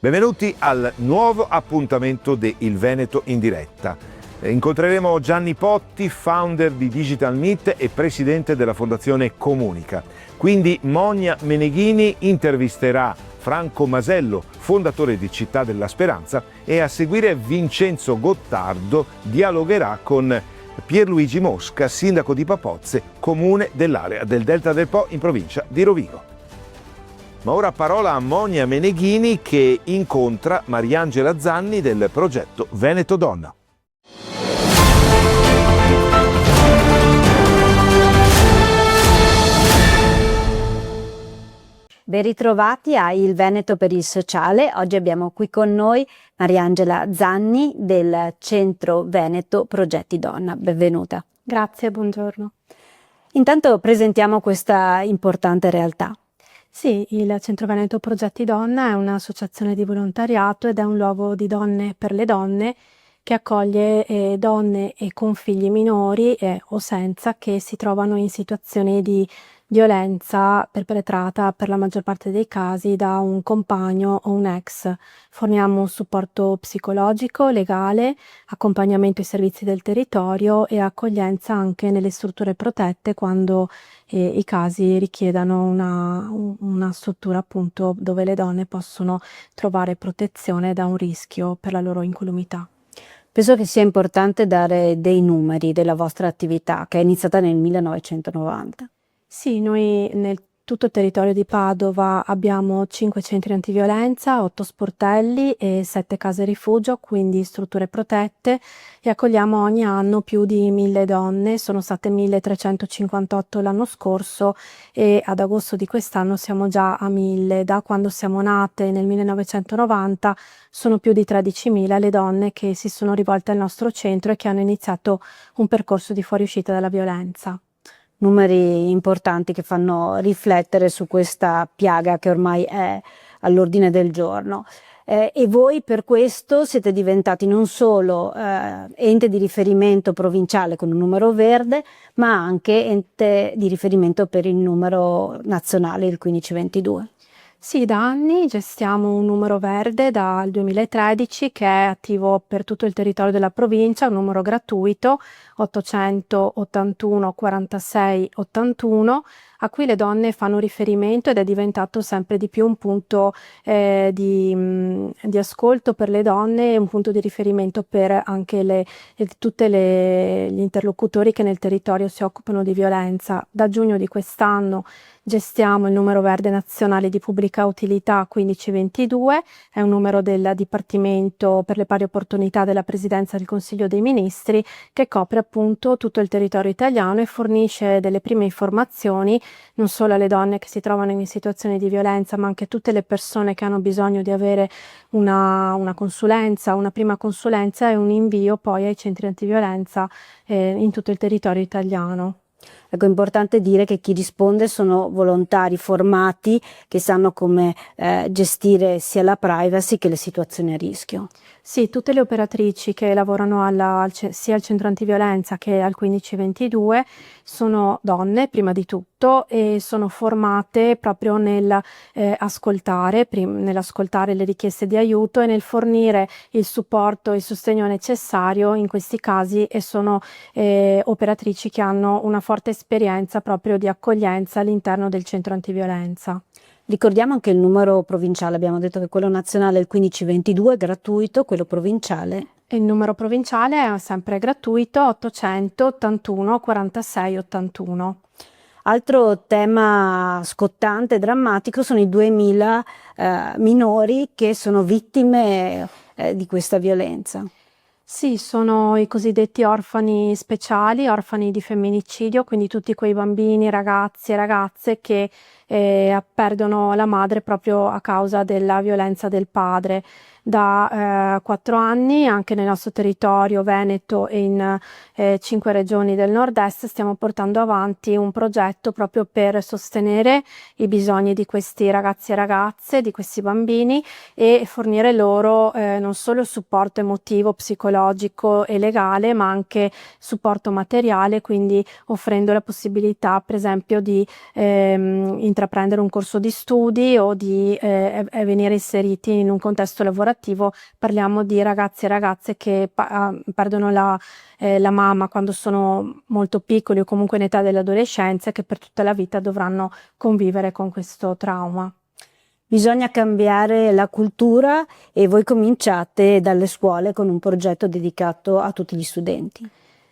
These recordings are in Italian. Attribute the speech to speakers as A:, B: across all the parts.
A: Benvenuti al nuovo appuntamento di Il Veneto in diretta. Incontreremo Gianni Potti, founder di Digital Meet e presidente della Fondazione Comunica. Quindi Monia Meneghini intervisterà Franco Masello, fondatore di Città della Speranza, e a seguire Vincenzo Gottardo dialogherà con Pierluigi Mosca, sindaco di Papozze, comune dell'area del Delta del Po in provincia di Rovigo. Ma ora parola a Monia Meneghini che incontra Mariangela Zanni del progetto Veneto Donna.
B: Ben ritrovati a Il Veneto per il Sociale. Oggi abbiamo qui con noi Mariangela Zanni del Centro Veneto Progetti Donna. Benvenuta.
C: Grazie, buongiorno.
B: Intanto presentiamo questa importante realtà.
C: Sì, il Centro Veneto Progetti Donna è un'associazione di volontariato ed è un luogo di donne per le donne che accoglie donne e con figli minori o senza che si trovano in situazioni di violenza perpetrata per la maggior parte dei casi da un compagno o un ex. Forniamo un supporto psicologico, legale, accompagnamento ai servizi del territorio e accoglienza anche nelle strutture protette quando i casi richiedano una struttura appunto dove le donne possono trovare protezione da un rischio per la loro incolumità.
B: Penso che sia importante dare dei numeri della vostra attività che è iniziata nel 1990.
C: Sì, noi nel tutto il territorio di Padova abbiamo 5 centri antiviolenza, 8 sportelli e 7 case rifugio, quindi strutture protette, e accogliamo ogni anno più di 1000 donne. Sono state 1358 l'anno scorso e ad agosto di quest'anno siamo già a 1000. Da quando siamo nate nel 1990 sono più di 13.000 le donne che si sono rivolte al nostro centro e che hanno iniziato un percorso di fuoriuscita dalla violenza.
B: Numeri importanti che fanno riflettere su questa piaga che ormai è all'ordine del giorno. E voi per questo siete diventati non solo ente di riferimento provinciale con un numero verde, ma anche ente di riferimento per il numero nazionale, il 1522.
C: Sì, da anni gestiamo un numero verde dal 2013 che è attivo per tutto il territorio della provincia, un numero gratuito 881 46 81 a cui le donne fanno riferimento ed è diventato sempre di più un punto di ascolto per le donne e un punto di riferimento per anche tutti gli interlocutori che nel territorio si occupano di violenza. Da giugno di quest'anno gestiamo il numero verde nazionale di pubblica utilità 1522, è un numero del Dipartimento per le pari opportunità della Presidenza del Consiglio dei Ministri che copre appunto tutto il territorio italiano e fornisce delle prime informazioni non solo alle donne che si trovano in situazioni di violenza, ma anche tutte le persone che hanno bisogno di avere una consulenza, una prima consulenza e un invio poi ai centri antiviolenza in tutto il territorio italiano.
B: Ecco, è importante dire che chi risponde sono volontari formati che sanno come gestire sia la privacy che le situazioni a rischio.
C: Sì, tutte le operatrici che lavorano sia al centro antiviolenza che al 1522 sono donne prima di tutto e sono formate proprio nell'ascoltare le richieste di aiuto e nel fornire il supporto e il sostegno necessario in questi casi, e sono operatrici che hanno una forte esperienza proprio di accoglienza all'interno del centro antiviolenza.
B: Ricordiamo anche il numero provinciale, abbiamo detto che quello nazionale è il 1522, gratuito, quello provinciale?
C: E il numero provinciale è sempre gratuito, 881 46 81.
B: Altro tema scottante e drammatico sono i 2000 minori che sono vittime di questa violenza.
C: Sì, sono i cosiddetti orfani speciali, orfani di femminicidio, quindi tutti quei bambini, ragazzi e ragazze che perdono la madre proprio a causa della violenza del padre. Da 4 anni anche nel nostro territorio Veneto e in 5 regioni del nord-est stiamo portando avanti un progetto proprio per sostenere i bisogni di questi ragazzi e ragazze, di questi bambini, e fornire loro non solo supporto emotivo, psicologico e legale, ma anche supporto materiale, quindi offrendo la possibilità per esempio di intraprendere un corso di studi o di venire inseriti in un contesto lavorativo. Parliamo di ragazzi e ragazze che perdono la mamma quando sono molto piccoli o comunque in età dell'adolescenza e che per tutta la vita dovranno convivere con questo trauma.
B: Bisogna cambiare la cultura e voi cominciate dalle scuole con un progetto dedicato a tutti gli studenti.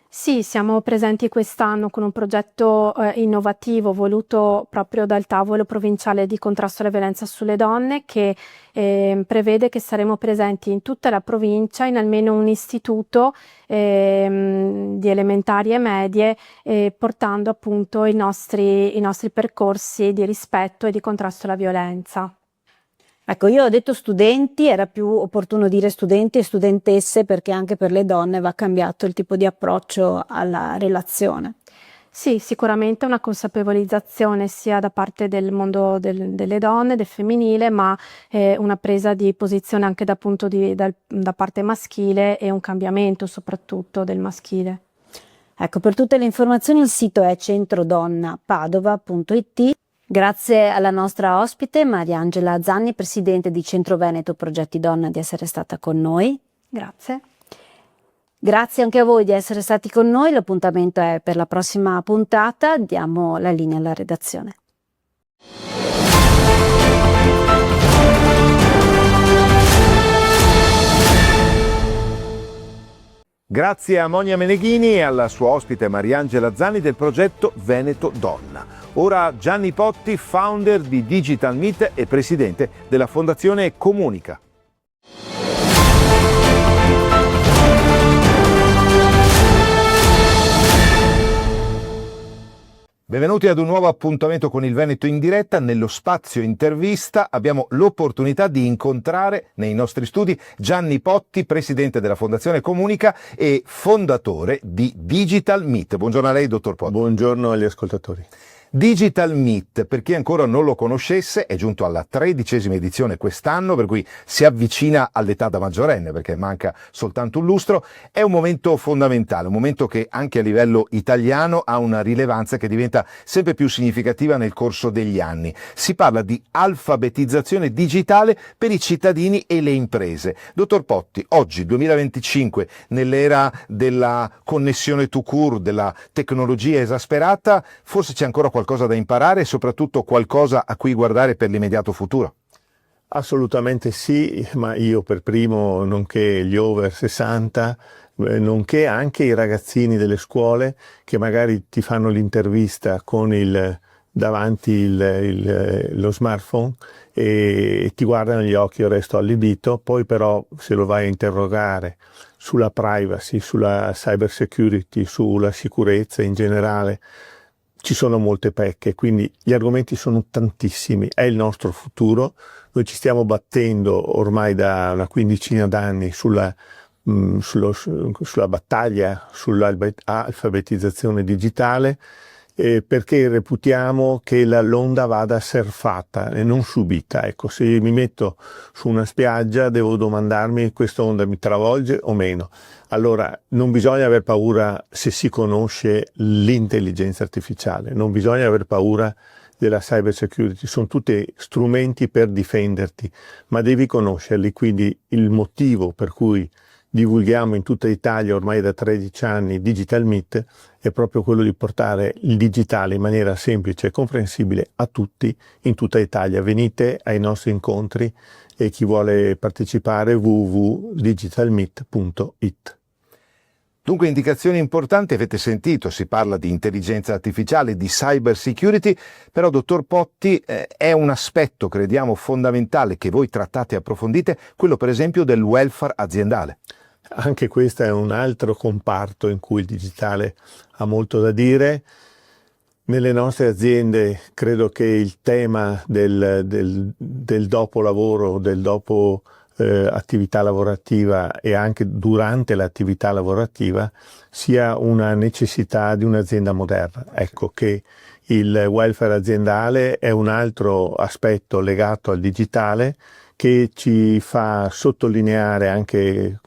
C: Sì, siamo presenti quest'anno con un progetto innovativo voluto proprio dal tavolo provinciale di contrasto alla violenza sulle donne che prevede che saremo presenti in tutta la provincia in almeno un istituto di elementari e medie portando appunto i nostri percorsi di rispetto e di contrasto alla violenza.
B: Ecco, io ho detto studenti, era più opportuno dire studenti e studentesse perché anche per le donne va cambiato il tipo di approccio alla relazione.
C: Sì, sicuramente una consapevolizzazione sia da parte del mondo delle donne, del femminile, ma una presa di posizione anche da parte maschile e un cambiamento soprattutto del maschile.
B: Ecco, per tutte le informazioni il sito è centrodonnapadova.it. Grazie alla nostra ospite Mariangela Zanni, presidente di Centro Veneto Progetti Donna, di essere stata con noi.
C: Grazie.
B: Grazie anche a voi di essere stati con noi. L'appuntamento è per la prossima puntata. Diamo la linea alla redazione.
A: Grazie a Monia Meneghini e alla sua ospite Mariangela Zanni del progetto Veneto Donna. Ora Gianni Potti, founder di Digital Meet e presidente della Fondazione Comunica. Benvenuti ad un nuovo appuntamento con il Veneto in diretta. Nello spazio intervista abbiamo l'opportunità di incontrare nei nostri studi Gianni Potti, presidente della Fondazione Comunica e fondatore di Digital Meet. Buongiorno a lei, dottor Potti.
D: Buongiorno agli ascoltatori.
A: Digital Meet, per chi ancora non lo conoscesse, è giunto alla 13ª edizione quest'anno, per cui si avvicina all'età da maggiorenne, perché manca soltanto un lustro. È un momento fondamentale, un momento che anche a livello italiano ha una rilevanza che diventa sempre più significativa nel corso degli anni. Si parla di alfabetizzazione digitale per i cittadini e le imprese. Dottor Potti, oggi, 2025, nell'era della connessione tout court, della tecnologia esasperata, forse c'è ancora qualcosa da imparare e soprattutto qualcosa a cui guardare per l'immediato futuro?
D: Assolutamente sì, ma io per primo, nonché gli over 60, nonché anche i ragazzini delle scuole che magari ti fanno l'intervista con davanti lo smartphone e ti guardano negli occhi, io resto allibito. Poi però se lo vai a interrogare sulla privacy, sulla cyber security, sulla sicurezza in generale, ci sono molte pecche, quindi gli argomenti sono tantissimi, è il nostro futuro. Noi ci stiamo battendo ormai da una quindicina d'anni sulla battaglia sull'alfabetizzazione digitale, perché reputiamo che l'onda vada surfata e non subita. Ecco, se mi metto su una spiaggia devo domandarmi: questa onda mi travolge o meno? Allora, non bisogna aver paura se si conosce l'intelligenza artificiale, non bisogna aver paura della cyber security, sono tutti strumenti per difenderti, ma devi conoscerli. Quindi il motivo per cui divulghiamo in tutta Italia ormai da 13 anni Digital Meet è proprio quello di portare il digitale in maniera semplice e comprensibile a tutti in tutta Italia. Venite ai nostri incontri e chi vuole partecipare www.digitalmeet.it.
A: Dunque indicazioni importanti, avete sentito, si parla di intelligenza artificiale, di cyber security, però dottor Potti è un aspetto, crediamo, fondamentale che voi trattate e approfondite, quello per esempio del welfare aziendale.
D: Anche questo è un altro comparto in cui il digitale ha molto da dire. Nelle nostre aziende credo che il tema del dopo lavoro, del dopo attività lavorativa e anche durante l'attività lavorativa sia una necessità di un'azienda moderna. Ecco che il welfare aziendale è un altro aspetto legato al digitale che ci fa sottolineare anche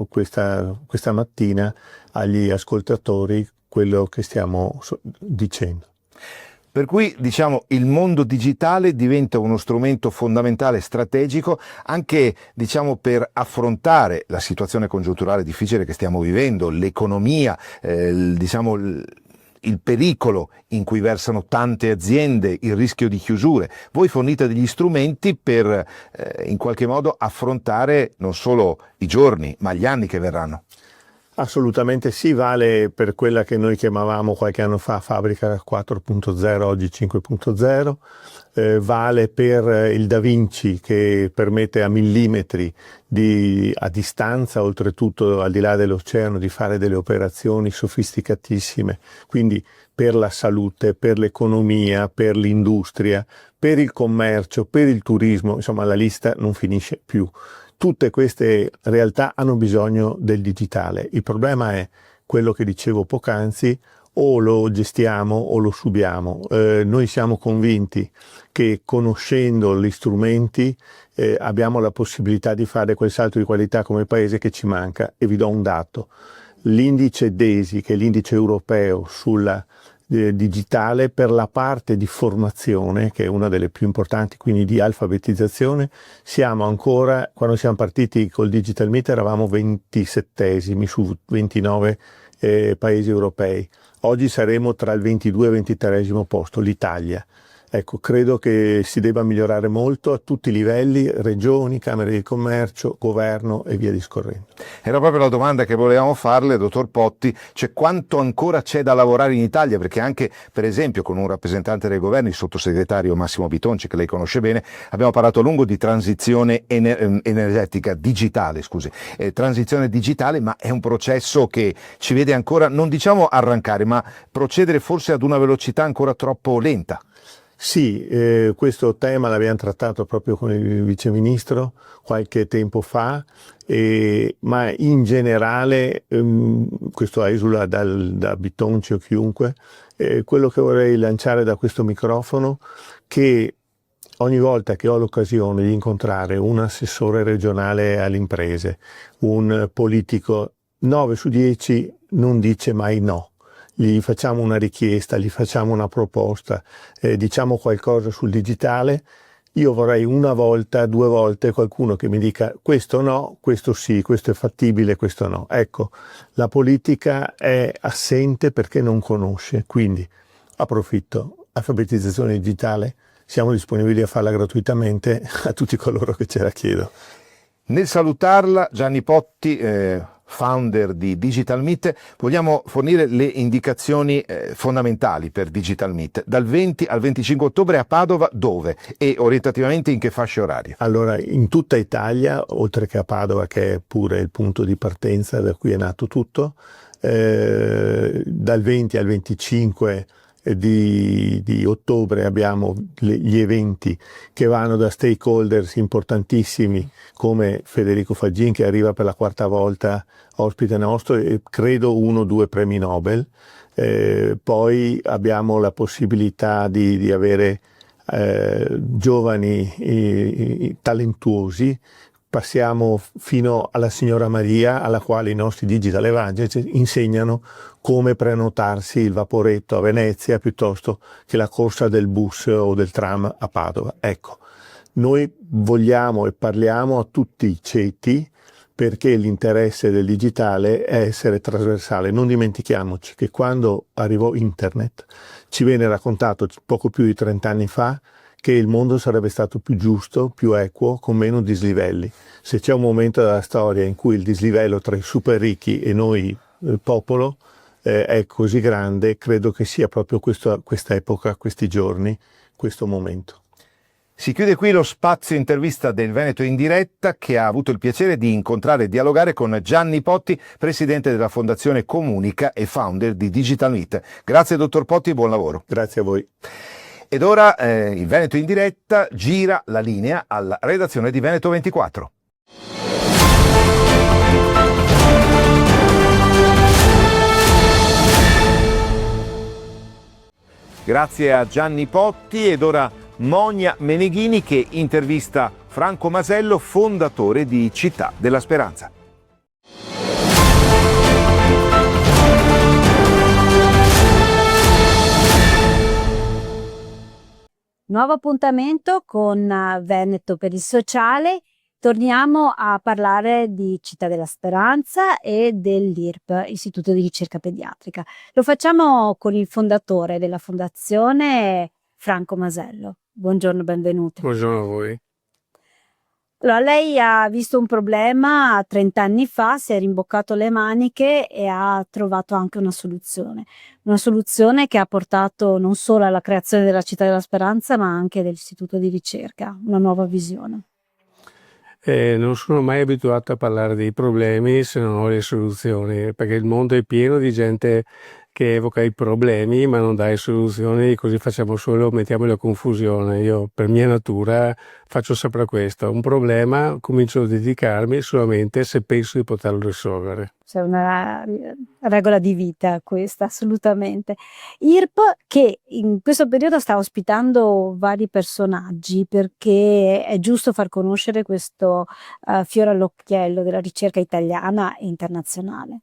D: questa mattina agli ascoltatori quello che stiamo dicendo.
A: Per cui diciamo il mondo digitale diventa uno strumento fondamentale, strategico, anche diciamo per affrontare la situazione congiunturale difficile che stiamo vivendo, l'economia, il pericolo in cui versano tante aziende, il rischio di chiusure. Voi fornite degli strumenti per in qualche modo affrontare non solo i giorni, ma gli anni che verranno.
D: Assolutamente sì, vale per quella che noi chiamavamo qualche anno fa fabbrica 4.0, oggi 5.0, vale per il Da Vinci che permette a millimetri a distanza, oltretutto al di là dell'oceano, di fare delle operazioni sofisticatissime, quindi per la salute, per l'economia, per l'industria, per il commercio, per il turismo, insomma la lista non finisce più. Tutte queste realtà hanno bisogno del digitale. Il problema è quello che dicevo poc'anzi: o lo gestiamo o lo subiamo. Noi siamo convinti che conoscendo gli strumenti abbiamo la possibilità di fare quel salto di qualità come paese che ci manca. E vi do un dato: l'indice DESI, che è l'indice europeo sulla digitale, per la parte di formazione, che è una delle più importanti, quindi di alfabetizzazione, siamo ancora, quando siamo partiti col Digital Meet eravamo 27esimi su 29 paesi europei. Oggi saremo tra il 22 e il 23esimo posto, l'Italia. Ecco, credo che si debba migliorare molto a tutti i livelli, regioni, camere di commercio, governo e via discorrendo.
A: Era proprio la domanda che volevamo farle, dottor Potti, cioè quanto ancora c'è da lavorare in Italia, perché anche per esempio con un rappresentante del governo, il sottosegretario Massimo Bitonci, che lei conosce bene, abbiamo parlato a lungo di transizione energetica, digitale, transizione digitale, ma è un processo che ci vede ancora, non diciamo arrancare, ma procedere forse ad una velocità ancora troppo lenta.
D: Sì, questo tema l'abbiamo trattato proprio con il Vice Ministro qualche tempo fa, ma in generale, questo esula da Bitonci o chiunque, quello che vorrei lanciare da questo microfono, che ogni volta che ho l'occasione di incontrare un assessore regionale alle imprese, un politico, 9 su 10 non dice mai no. Gli facciamo una richiesta, gli facciamo una proposta, diciamo qualcosa sul digitale. Io vorrei una volta, 2 volte qualcuno che mi dica questo no, questo sì, questo è fattibile, questo no. Ecco, la politica è assente perché non conosce, quindi approfitto, alfabetizzazione digitale, siamo disponibili a farla gratuitamente a tutti coloro che ce la chiedono.
A: Nel salutarla, Gianni Potti, founder di Digital Meet, vogliamo fornire le indicazioni fondamentali per Digital Meet. Dal 20 al 25 ottobre a Padova, dove? E orientativamente in che fasce orarie?
D: Allora, in tutta Italia, oltre che a Padova, che è pure il punto di partenza da cui è nato tutto, dal 20 al 25 di ottobre abbiamo gli eventi che vanno da stakeholders importantissimi come Federico Faggin, che arriva per la 4ª volta ospite nostro, e credo 1 o 2 premi Nobel. Poi abbiamo la possibilità di avere giovani talentuosi. Passiamo fino alla signora Maria, alla quale i nostri Digital Evangelists insegnano come prenotarsi il vaporetto a Venezia piuttosto che la corsa del bus o del tram a Padova. Ecco, noi vogliamo e parliamo a tutti i ceti, perché l'interesse del digitale è essere trasversale. Non dimentichiamoci che quando arrivò Internet ci venne raccontato poco più di 30 anni fa che il mondo sarebbe stato più giusto, più equo, con meno dislivelli. Se c'è un momento della storia in cui il dislivello tra i super ricchi e noi, il popolo, è così grande, credo che sia proprio questa epoca, questi giorni, questo momento.
A: Si chiude qui lo spazio intervista del Veneto in diretta, che ha avuto il piacere di incontrare e dialogare con Gianni Potti, presidente della Fondazione Comunica e founder di Digital Meet. Grazie dottor Potti e buon lavoro.
D: Grazie a voi.
A: Ed ora il Veneto in diretta gira la linea alla redazione di Veneto 24. Grazie a Gianni Potti ed ora Monia Meneghini che intervista Franco Masello, fondatore di Città della Speranza.
B: Nuovo appuntamento con Veneto per il sociale. Torniamo a parlare di Città della Speranza e dell'IRP, Istituto di Ricerca Pediatrica. Lo facciamo con il fondatore della fondazione, Franco Masello. Buongiorno, benvenuto.
E: Buongiorno a voi.
B: Allora, lei ha visto un problema 30 anni fa, si è rimboccato le maniche e ha trovato anche una soluzione che ha portato non solo alla creazione della Città della Speranza, ma anche dell'Istituto di Ricerca, una nuova visione.
E: Non sono mai abituato a parlare dei problemi se non ho le soluzioni, perché il mondo è pieno di gente che evoca i problemi ma non dà le soluzioni, così mettiamo la confusione. Io per mia natura faccio sempre questo, un problema comincio a dedicarmi solamente se penso di poterlo risolvere.
B: C'è una regola di vita questa, assolutamente. IRP che in questo periodo sta ospitando vari personaggi, perché è giusto far conoscere questo fiore all'occhiello della ricerca italiana e internazionale.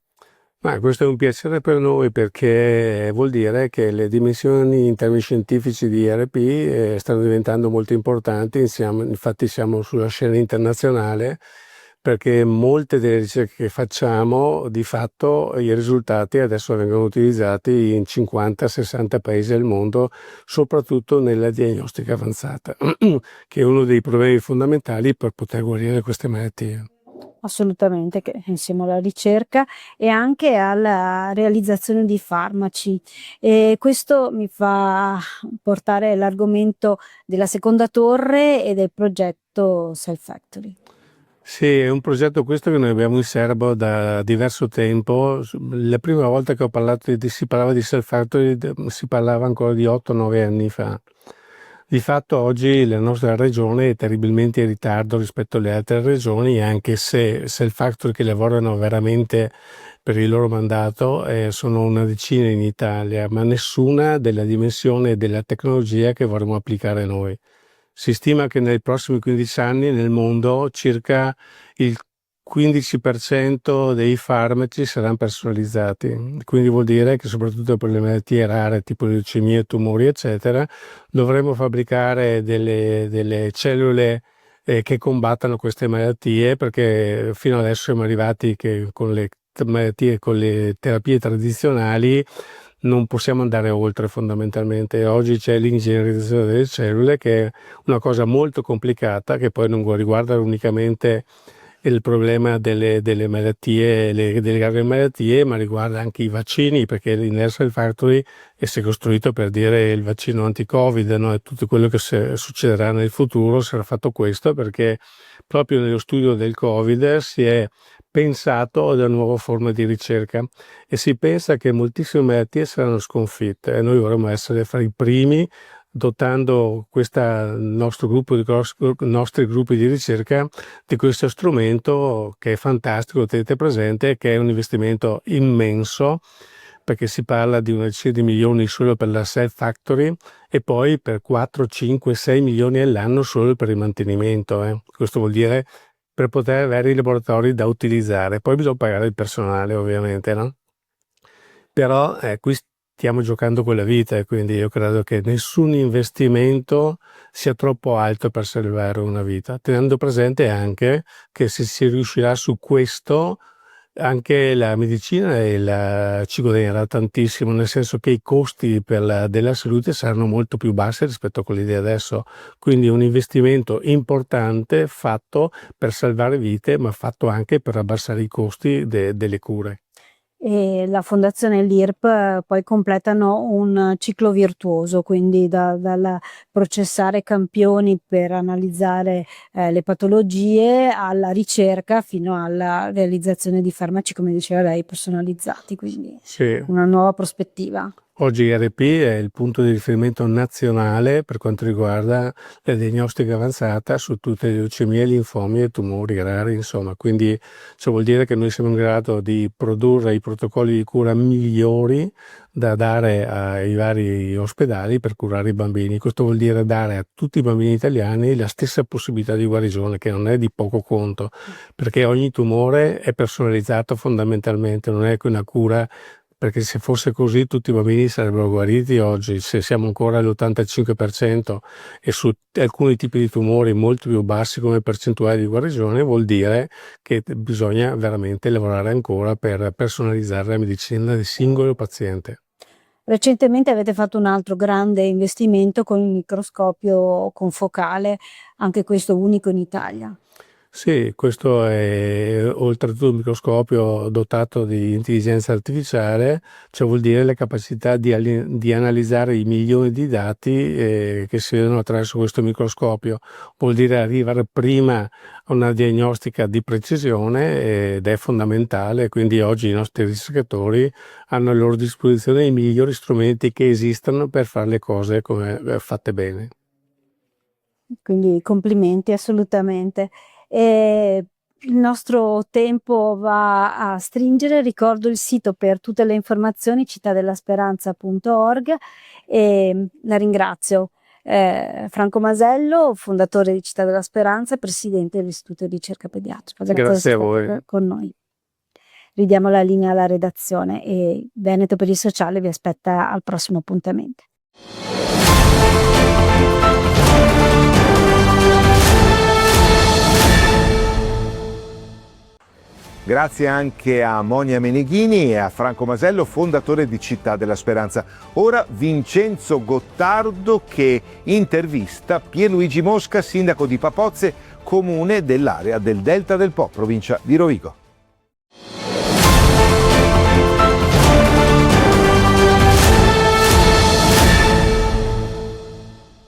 E: Ma questo è un piacere per noi, perché vuol dire che le dimensioni in termini scientifici di IRP stanno diventando molto importanti, infatti siamo sulla scena internazionale, perché molte delle ricerche che facciamo, di fatto i risultati adesso vengono utilizzati in 50-60 paesi del mondo, soprattutto nella diagnostica avanzata, che è uno dei problemi fondamentali per poter guarire queste malattie.
B: Assolutamente, che insieme alla ricerca e anche alla realizzazione di farmaci. E questo mi fa portare l'argomento della seconda torre e del progetto Cell Factory.
E: Sì, è un progetto questo che noi abbiamo in serbo da diverso tempo. La prima volta che si parlava di Cell Factory si parlava ancora di 8-9 anni fa. Di fatto oggi la nostra regione è terribilmente in ritardo rispetto alle altre regioni, anche se Cell Factory che lavorano veramente per il loro mandato sono una decina in Italia, ma nessuna della dimensione e della tecnologia che vorremmo applicare noi. Si stima che nei prossimi 15 anni nel mondo circa il 15% dei farmaci saranno personalizzati, quindi vuol dire che soprattutto per le malattie rare tipo leucemie, tumori eccetera, dovremo fabbricare delle cellule che combattano queste malattie, perché fino adesso siamo arrivati che con le malattie, con le terapie tradizionali non possiamo andare oltre fondamentalmente. Oggi c'è l'ingegnerizzazione delle cellule, che è una cosa molto complicata, che poi non riguarda unicamente il problema delle malattie, delle gravi malattie, ma riguarda anche i vaccini, perché l'Inersal Factory è costruito per dire il vaccino anti-Covid, no? E tutto quello che succederà nel futuro sarà fatto questo, perché proprio nello studio del Covid si è pensato ad una nuova forma di ricerca e si pensa che moltissime malattie saranno sconfitte e noi vorremmo essere fra i primi, dotando nostri gruppi di ricerca di questo strumento che è fantastico, tenete presente che è un investimento immenso, perché si parla di una decina di milioni solo per la Cell Factory e poi per 4, 5, 6 milioni all'anno solo per il mantenimento. Questo vuol dire per poter avere i laboratori da utilizzare. Poi bisogna pagare il personale ovviamente, no? Però qui stiamo giocando con la vita e quindi io credo che nessun investimento sia troppo alto per salvare una vita, tenendo presente anche che se si riuscirà su questo anche la medicina ci guadagnerà tantissimo, nel senso che i costi della salute saranno molto più bassi rispetto a quelli di adesso, quindi un investimento importante fatto per salvare vite, ma fatto anche per abbassare i costi delle cure.
B: E la fondazione e l'IRP poi completano un ciclo virtuoso, quindi dal processare campioni per analizzare le patologie alla ricerca fino alla realizzazione di farmaci, come diceva lei, personalizzati, quindi
E: Sì.
B: una nuova prospettiva.
E: Oggi IRP è il punto di riferimento nazionale per quanto riguarda la diagnostica avanzata su tutte le leucemie, linfomi e tumori rari, insomma. Quindi ciò vuol dire che noi siamo in grado di produrre i protocolli di cura migliori da dare ai vari ospedali per curare i bambini. Questo vuol dire dare a tutti i bambini italiani la stessa possibilità di guarigione, che non è di poco conto, perché ogni tumore è personalizzato fondamentalmente, non è che una cura perché se fosse così tutti i bambini sarebbero guariti oggi. Se siamo ancora all'85% e su alcuni tipi di tumori molto più bassi come percentuale di guarigione, vuol dire che bisogna veramente lavorare ancora per personalizzare la medicina del singolo paziente.
B: Recentemente avete fatto un altro grande investimento con il microscopio confocale, anche questo unico in Italia.
E: Sì, questo è oltretutto un microscopio dotato di intelligenza artificiale, cioè vuol dire le capacità di analizzare i milioni di dati che si vedono attraverso questo microscopio. Vuol dire arrivare prima a una diagnostica di precisione ed è fondamentale, quindi oggi i nostri ricercatori hanno a loro disposizione i migliori strumenti che esistono per fare le cose come fatte bene.
B: Quindi complimenti assolutamente. Il nostro tempo va a stringere, ricordo il sito per tutte le informazioni cittadellasperanza.org e la ringrazio. Franco Masello, fondatore di Città della Speranza, presidente dell'Istituto di Ricerca Pediatrica.
E: Grazie a voi.
B: Con noi. Ridiamo la linea alla redazione e Veneto per il Sociale vi aspetta al prossimo appuntamento.
A: Grazie anche a Monia Meneghini e a Franco Masello, fondatore di Città della Speranza. Ora Vincenzo Gottardo che intervista Pierluigi Mosca, sindaco di Papozze, comune dell'area del Delta del Po, provincia di Rovigo.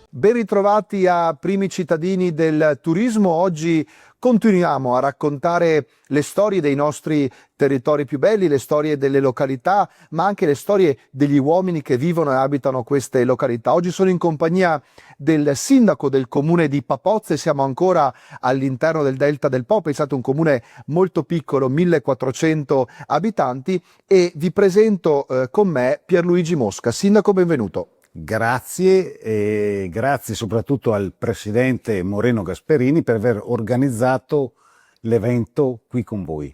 F: Ben ritrovati a primi cittadini del turismo. Oggi continuiamo a raccontare le storie dei nostri territori più belli, le storie delle località, ma anche le storie degli uomini che vivono e abitano queste località. Oggi sono in compagnia del sindaco del comune di Papozze, siamo ancora all'interno del Delta del Po, pensate un comune molto piccolo, 1400 abitanti, e vi presento con me Pierluigi Mosca. Sindaco, benvenuto.
G: Grazie e grazie soprattutto al presidente Moreno Gasperini per aver organizzato l'evento qui con voi.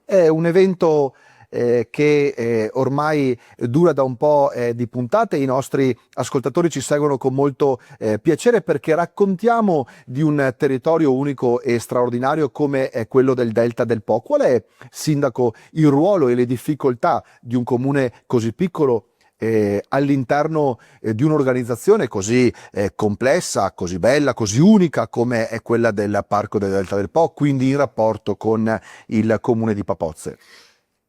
F: È un evento che ormai dura da un po' di puntate, i nostri ascoltatori ci seguono con molto piacere perché raccontiamo di un territorio unico e straordinario come è quello del Delta del Po. Qual è, sindaco, il ruolo e le difficoltà di un comune così piccolo all'interno di un'organizzazione così complessa, così bella, così unica come è quella del Parco del Delta del Po, quindi in rapporto con il comune di Papozze?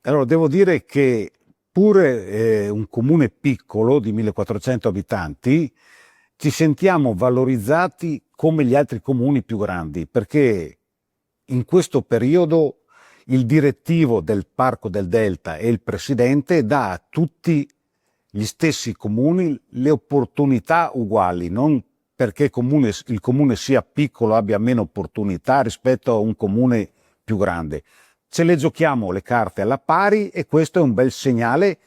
G: Allora, devo dire che pure un comune piccolo di 1400 abitanti ci sentiamo valorizzati come gli altri comuni più grandi, perché in questo periodo il direttivo del Parco del Delta e il presidente dà a tutti gli stessi comuni le opportunità uguali, non perché il comune sia piccolo abbia meno opportunità rispetto a un comune più grande. Ce le giochiamo le carte alla pari e questo è un bel segnale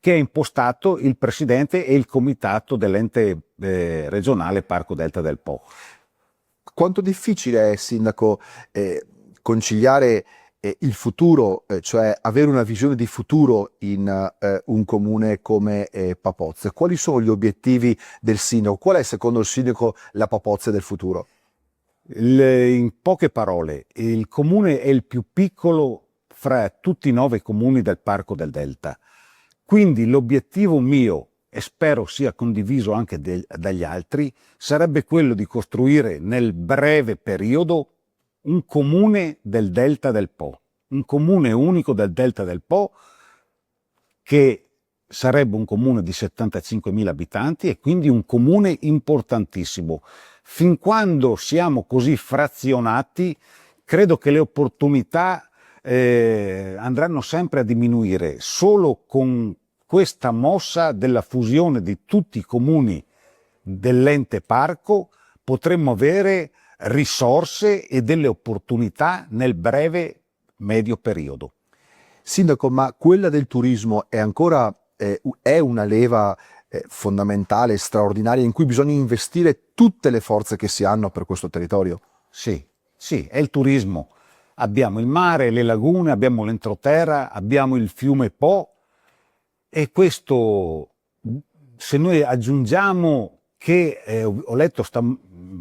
G: che ha impostato il presidente e il comitato dell'ente regionale Parco Delta del Po.
F: Quanto difficile è, sindaco, conciliare il futuro, cioè avere una visione di futuro in un comune come Papozze? Quali sono gli obiettivi del sindaco? Qual è secondo il sindaco la Papozze del futuro?
G: In poche parole, il comune è il più piccolo fra tutti i 9 comuni del Parco del Delta. Quindi l'obiettivo mio, e spero sia condiviso anche dagli altri, sarebbe quello di costruire nel breve periodo un comune del Delta del Po, un comune unico del Delta del Po che sarebbe un comune di 75.000 abitanti e quindi un comune importantissimo. Fin quando siamo così frazionati, credo che le opportunità andranno sempre a diminuire. Solo con questa mossa della fusione di tutti i comuni dell'ente parco potremmo avere risorse e delle opportunità nel breve medio periodo.
F: Sindaco, ma quella del turismo è ancora è una leva fondamentale, straordinaria, in cui bisogna investire tutte le forze che si hanno per questo territorio?
G: Sì, è il turismo. Abbiamo il mare, le lagune, abbiamo l'entroterra, abbiamo il fiume Po E questo, se noi aggiungiamo che ho letto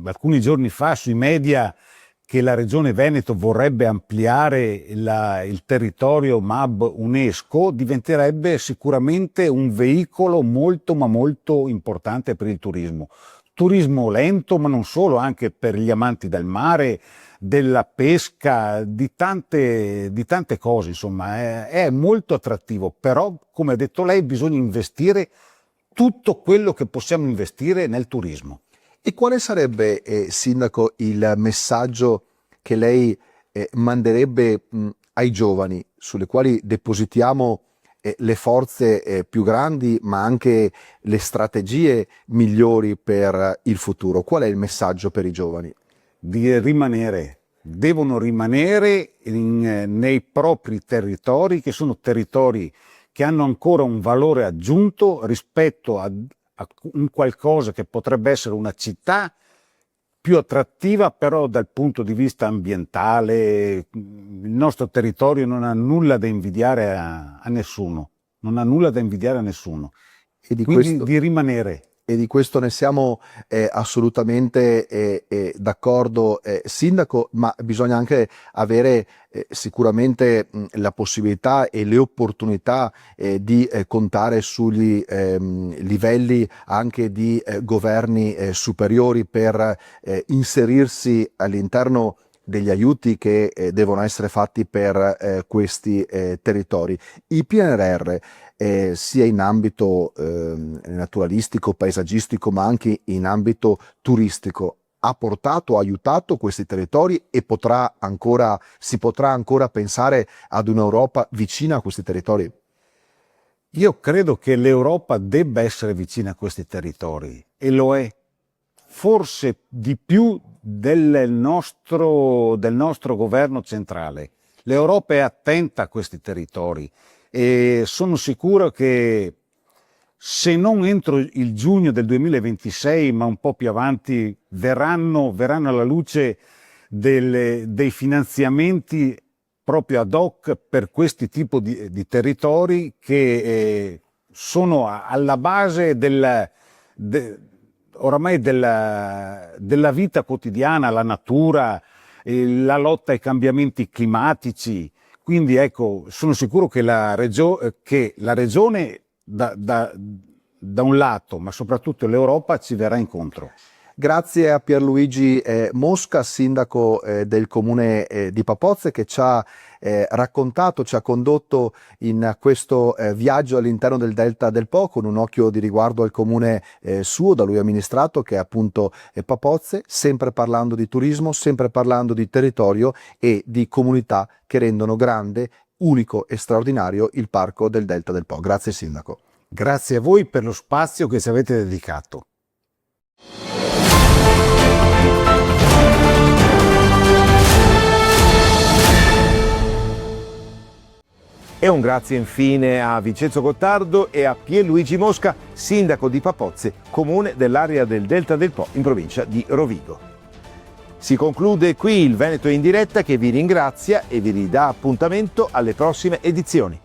G: alcuni giorni fa sui media che la Regione Veneto vorrebbe ampliare il territorio MAB UNESCO, diventerebbe sicuramente un veicolo molto ma molto importante per il turismo. Turismo lento, ma non solo, anche per gli amanti del mare, della pesca, di tante cose, insomma, è molto attrattivo, però, come ha detto lei, bisogna investire tutto quello che possiamo investire nel turismo.
F: E quale sarebbe, Sindaco, il messaggio che lei manderebbe ai giovani, sulle quali depositiamo le forze più grandi, ma anche le strategie migliori per il futuro? Qual è il messaggio per i giovani?
G: Di rimanere, devono rimanere nei propri territori, che sono territori che hanno ancora un valore aggiunto rispetto a un qualcosa che potrebbe essere una città più attrattiva, però dal punto di vista ambientale il nostro territorio non ha nulla da invidiare a nessuno, non ha nulla da invidiare a nessuno.
F: E di
G: Quindi
F: questo...
G: di rimanere.
F: E di questo ne siamo assolutamente d'accordo, Sindaco, ma bisogna anche avere sicuramente la possibilità e le opportunità di contare sugli livelli anche di governi superiori per inserirsi all'interno degli aiuti che devono essere fatti per questi territori. Il PNRR sia in ambito naturalistico, paesaggistico, ma anche in ambito turistico, ha portato, ha aiutato questi territori e si potrà ancora pensare ad un'Europa vicina a questi territori?
G: Io credo che l'Europa debba essere vicina a questi territori, e lo è, forse di più del nostro governo centrale. L'Europa è attenta a questi territori e sono sicuro che, se non entro il giugno del 2026, ma un po' più avanti, verranno alla luce dei finanziamenti proprio ad hoc per questi tipi di territori, che sono alla base oramai della vita quotidiana, la natura, la lotta ai cambiamenti climatici. Quindi ecco, sono sicuro che la Regione da un lato, ma soprattutto l'Europa, ci verrà incontro.
F: Grazie a Pierluigi Mosca, sindaco del comune di Papozze, che ci ha raccontato, ci ha condotto in questo viaggio all'interno del Delta del Po, con un occhio di riguardo al comune suo, da lui amministrato, che è appunto Papozze, sempre parlando di turismo, sempre parlando di territorio e di comunità che rendono grande, unico e straordinario il parco del Delta del Po. Grazie sindaco.
G: Grazie a voi per lo spazio che ci avete dedicato.
A: E un grazie infine a Vincenzo Gottardo e a Pierluigi Mosca, sindaco di Papozze, comune dell'area del Delta del Po, in provincia di Rovigo. Si conclude qui il Veneto in diretta, che vi ringrazia e vi ridà appuntamento alle prossime edizioni.